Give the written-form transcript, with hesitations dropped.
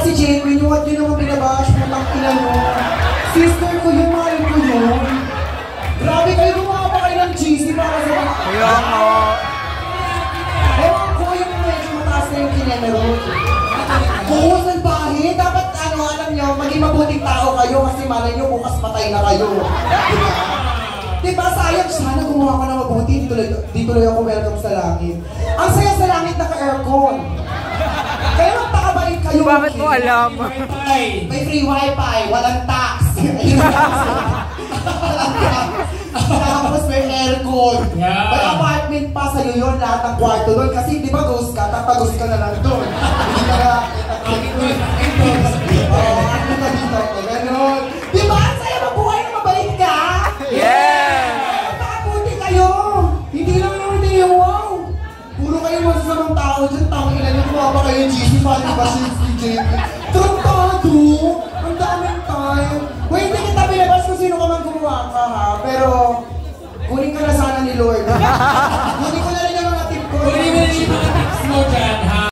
si Jenwin, yung what yun naman binabash mo, tangkina nyo. Sister ko yun, mahal ko yun. Grabe kayo, gumawa pa kayo ng cheesy para sa mga... Kaya nga. Ewan ko yung medyo mataas na yung kinemerol. Oo, salbahe. Dapat, alam nyo, maging mabuting tao kayo kasi malay nyo bukas patay na kayo. Diba? Diba, sayang sana gumawa ka na mabuti. Di tuloy ako welcome sa langit. Ang saya sa langit naka-aircon. Kaya magpakabait kayo. Bakit mo alam? May free wifi, walang tax. Walang tax. Tapos may aircon. May apartment pa sa'yo yun, lahat ng kwarto doon. Kasi di ba ghost ka, tatagos ka na lang doon. Hindi ka na... Ano ka dito? Ganon. Di ba? Ang saya mabuhay na mabait ka? Yeah! Magpakabuti kayo. Hindi lang naman yung wow. Puro kayo masasamang tao dyan. Tawag ilan yung kumapa kayo yung GC fan. Di ba si JP? Trantado! Ang daming time. Wait, hindi kita pinabas kung sino ka man gumawa ka ha. Pero, kunin ka na sana ni Lord. Kunin ko na rin yung mga tip ko. Kunin mo na yung mga tips mo dyan,